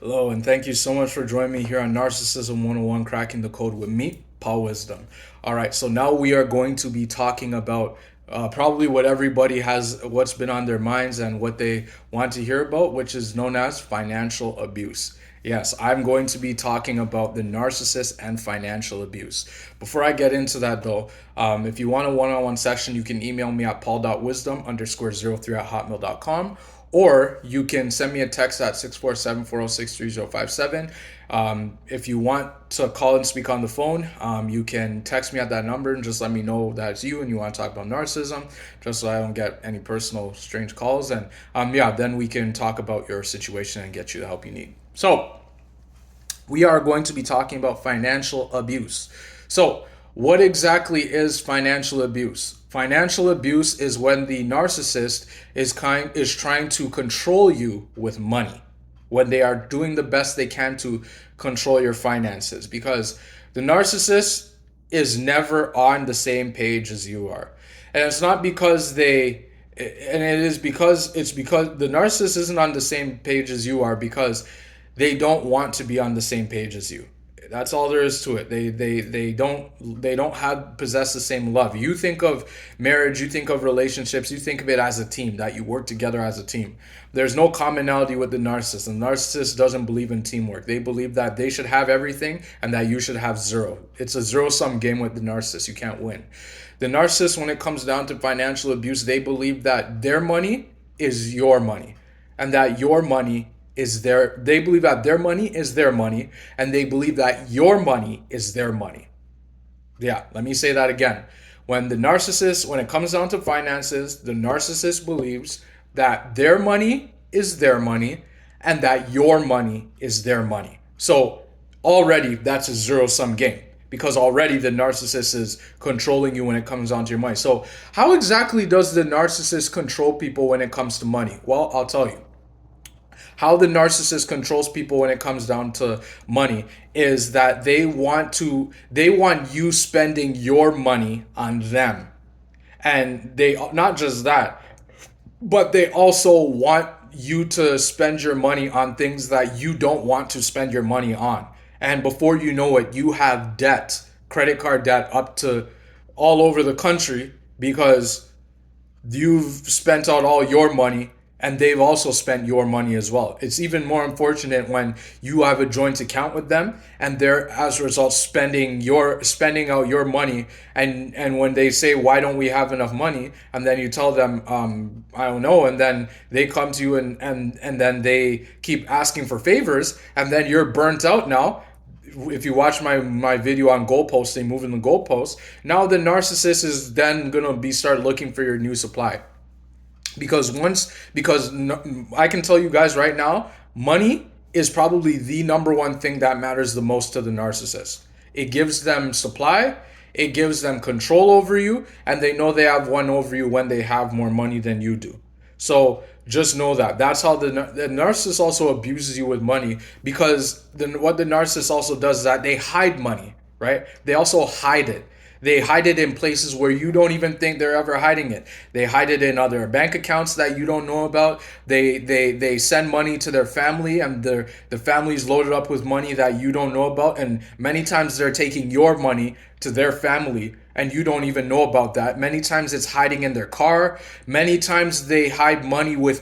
Hello, and thank you so much for joining me here on Narcissism 101 Cracking the Code with me, Paul Wisdom. All right, so now we are going to be talking about probably what everybody has, what's been on their minds and what they want to hear about, which is known as financial abuse. Yes, I'm going to be talking about the narcissist and financial abuse. Before I get into that though, if you want a one-on-one session, you can email me at paul.wisdom_03@hotmail.com, or you can send me a text at 647-406-3057. If you want to call and speak on the phone, you can text me at that number and just let me know that it's you and you want to talk about narcissism, just so I don't get any personal strange calls. And then we can talk about your situation and get you the help you need. So, we are going to be talking about financial abuse. So, what exactly is financial abuse? Financial abuse is when the narcissist is trying to control you with money, when they are doing the best they can to control your finances, because the narcissist is never on the same page as you are. And it's not because they and it is because it's because the narcissist isn't on the same page as you are because they don't want to be on the same page as you. That's all there is to it. They don't have possess the same love. You think of marriage, you think of relationships, you think of it as a team, that you work together as a team. There's no commonality with the narcissist. The narcissist doesn't believe in teamwork. They believe that they should have everything and that you should have zero. It's a zero-sum game with the narcissist. You can't win. The narcissist, when it comes down to financial abuse, they believe that their money is your money and that your money is they believe that their money is their money and they believe that your money is their money. Yeah, let me say that again. When it comes down to finances, the narcissist believes that their money is their money and that your money is their money. So already that's a zero sum game, because already the narcissist is controlling you when it comes down to your money. So how exactly does the narcissist control people when it comes to money? Well, I'll tell you. How the narcissist controls people when it comes down to money is that they want you spending your money on them. And they not just that, but they also want you to spend your money on things that you don't want to spend your money on. And before you know it, you have debt, credit card debt up to all over the country because you've spent out all your money and they've also spent your money as well. It's even more unfortunate when you have a joint account with them and they're as a result spending out your money, and when they say, why don't we have enough money, and then you tell them, I don't know, and then they come to you and then they keep asking for favors, and then you're burnt out now. If you watch my video on goalposting, moving the goalposts, now the narcissist is then gonna be start looking for your new supply. Because I can tell you guys right now, money is probably the number one thing that matters the most to the narcissist. It gives them supply, it gives them control over you, and they know they have one over you when they have more money than you do. So just know that that's how the narcissist also abuses you with money, because what the narcissist also does is that they hide money, right? They also hide it. They hide it in places where you don't even think they're ever hiding it. They hide it in other bank accounts that you don't know about. They send money to their family, and the family's loaded up with money that you don't know about. And many times they're taking your money to their family and you don't even know about that. Many times it's hiding in their car. Many times they hide money with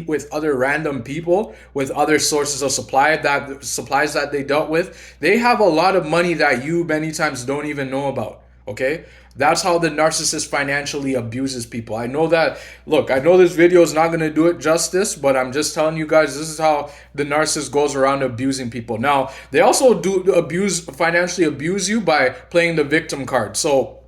with other random people, with other sources of supplies that they dealt with. They have a lot of money that you many times don't even know about. Okay, that's how the narcissist financially abuses people. I know that. Look, I know this video is not going to do it justice, but I'm just telling you guys, this is how the narcissist goes around abusing people. Now, they also do financially abuse you by playing the victim card. So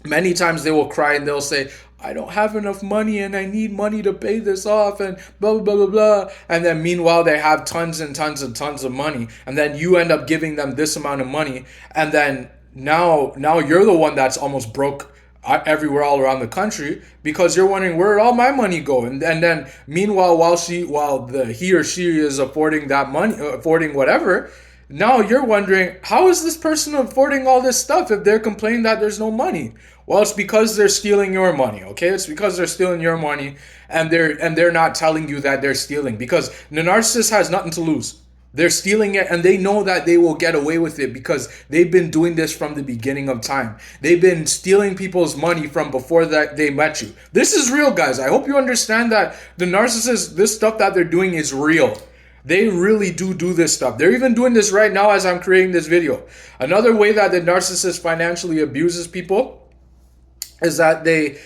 many times they will cry and they'll say, I don't have enough money and I need money to pay this off and blah, blah, blah, blah. And then meanwhile, they have tons and tons and tons of money. And then you end up giving them this amount of money. And then now you're the one that's almost broke everywhere all around the country, because you're wondering, where did all my money go? And then meanwhile, while he or she is affording that money, affording whatever, now you're wondering, how is this person affording all this stuff if they're complaining that there's no money? Well, it's because they're stealing your money, okay? It's because they're stealing your money, and they're not telling you that they're stealing, because the narcissist has nothing to lose. They're stealing it, and they know that they will get away with it because they've been doing this from the beginning of time. They've been stealing people's money from before that they met you. This is real, guys. I hope you understand that the narcissists, this stuff that they're doing is real. They really do this stuff. They're even doing this right now as I'm creating this video. Another way that the narcissist financially abuses people is that they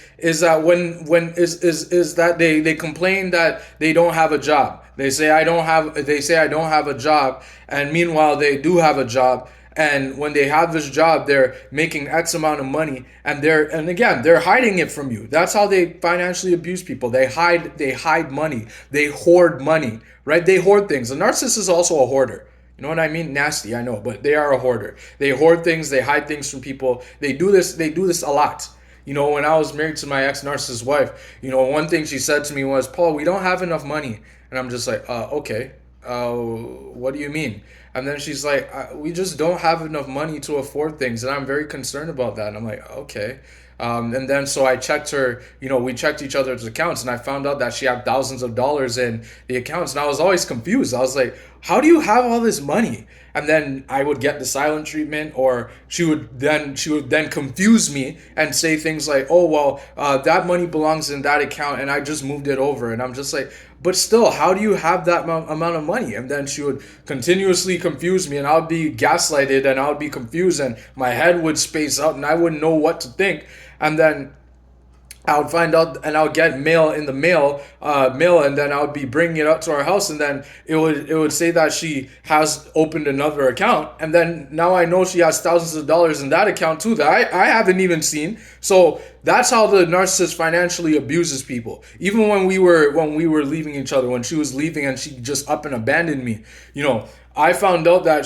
complain that they don't have a job. They say I don't have a job, and meanwhile they do have a job. And when they have this job, they're making X amount of money, and they're hiding it from you. That's how they financially abuse people. They hide money. They hoard money, right? They hoard things. A narcissist is also a hoarder. You know what I mean? Nasty, I know, but they are a hoarder. They hoard things. They hide things from people. They do this a lot. You know, when I was married to my ex-narcissist wife, you know, one thing she said to me was, Paul, we don't have enough money. And I'm just like, okay, what do you mean? And then she's like, we just don't have enough money to afford things. And I'm very concerned about that. And I'm like, okay. And then so I checked her, you know, we checked each other's accounts, and I found out that she had thousands of dollars in the accounts. And I was always confused. I was like, how do you have all this money? And then I would get the silent treatment, or she would then confuse me and say things like, oh, well, that money belongs in that account and I just moved it over. And I'm just like, but still, how do you have that amount of money? And then she would continuously confuse me, and I would be gaslighted, and I would be confused, and my head would space out, and I wouldn't know what to think. And then I would find out, and I would get mail in the mail, and then I would be bringing it up to our house, and then it would say that she has opened another account, and then now I know she has thousands of dollars in that account too that I haven't even seen. So that's how the narcissist financially abuses people. Even when we were leaving each other, when she was leaving and she just up and abandoned me, you know, I found out that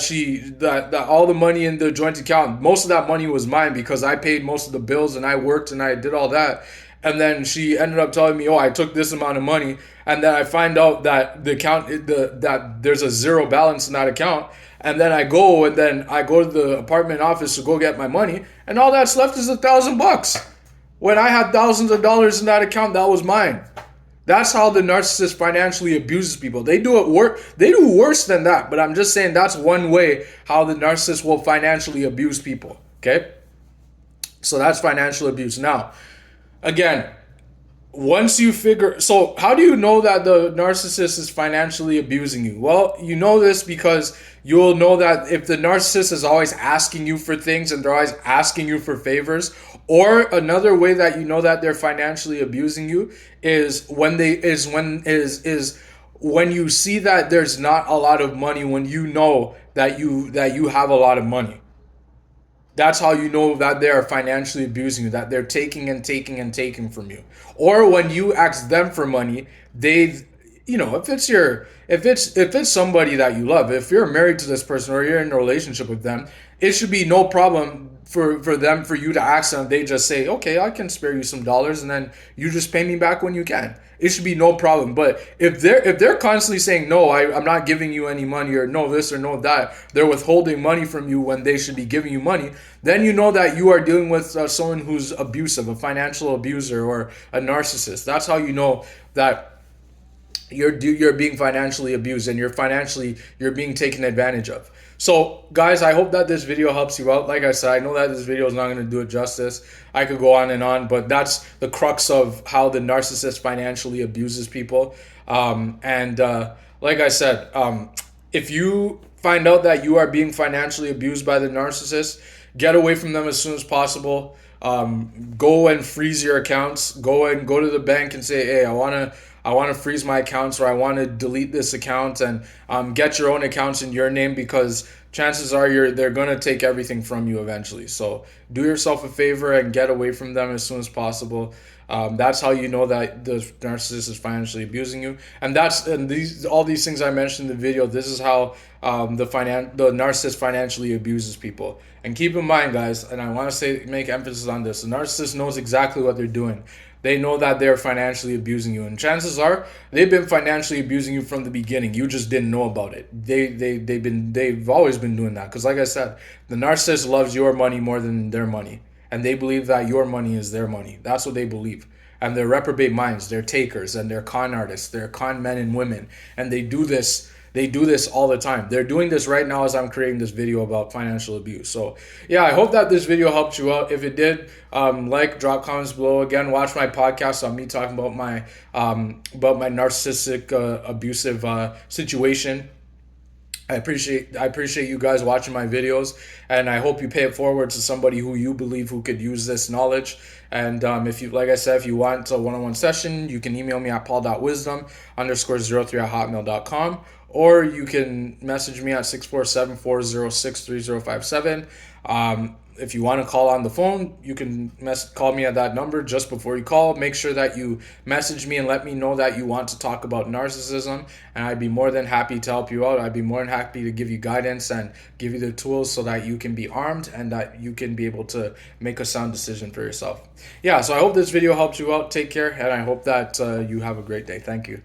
that all the money in the joint account, most of that money was mine because I paid most of the bills and I worked and I did all that. And then she ended up telling me, oh, I took this amount of money. And then I find out that the account, that there's a zero balance in that account. And then I go to the apartment office to go get my money. And all that's left is $1,000. When I had thousands of dollars in that account, that was mine. That's how the narcissist financially abuses people. They do worse than that. But I'm just saying that's one way how the narcissist will financially abuse people. Okay? So that's financial abuse. Now, again, once you so how do you know that the narcissist is financially abusing you? Well, you know this because you'll know that if the narcissist is always asking you for things and they're always asking you for favors, or another way that you know that they're financially abusing you is when you see that there's not a lot of money, when you know that you have a lot of money. That's how you know that they are financially abusing you, that they're taking and taking and taking from you. Or when you ask them for money, you know, if it's somebody that you love, if you're married to this person or you're in a relationship with them, it should be no problem for you to ask them. They just say, okay, I can spare you some dollars, and then you just pay me back when you can. It should be no problem. But if they're constantly saying, no, I'm not giving you any money, or no this or no that, they're withholding money from you when they should be giving you money, then you know that you are dealing with someone who's abusive, a financial abuser, or a narcissist. That's how you know that you're being financially abused and you're being taken advantage of. So guys, I hope that this video helps you out. Like I said, I know that this video is not going to do it justice. I could go on and on, but that's the crux of how the narcissist financially abuses people. Like I said, if you find out that you are being financially abused by the narcissist, get away from them as soon as possible. Go and freeze your accounts. Go to the bank and say, hey, I want to freeze my accounts, or I want to delete this account, and get your own accounts in your name, because chances are they're going to take everything from you eventually. So do yourself a favor and get away from them as soon as possible. That's how you know that the narcissist is financially abusing you. And all these things I mentioned in the video, this is how the narcissist financially abuses people. And keep in mind, guys, and I want to make emphasis on this, the narcissist knows exactly what they're doing. They know that they're financially abusing you, and chances are they've been financially abusing you from the beginning. You just didn't know about it. They've always been doing that, because like I said, the narcissist loves your money more than their money, and they believe that your money is their money. That's what they believe. And they're reprobate minds. They're takers, and they're con artists. They're con men and women, and they do this They do this all the time. They're doing this right now as I'm creating this video about financial abuse. So yeah, I hope that this video helped you out. If it did, drop comments below. Again, watch my podcast on me talking about my narcissistic abusive situation. I appreciate you guys watching my videos, and I hope you pay it forward to somebody who you believe who could use this knowledge. And if you, like I said, if you want a one-on-one session, you can email me at paul.wisdom_03@hotmail.com, or you can message me at 647-406-3057. If you want to call on the phone, you can call me at that number. Just before you call, make sure that you message me and let me know that you want to talk about narcissism, and I'd be more than happy to help you out. I'd be more than happy to give you guidance and give you the tools so that you can be armed and that you can be able to make a sound decision for yourself. Yeah, so I hope this video helped you out. Take care, and I hope that you have a great day. Thank you.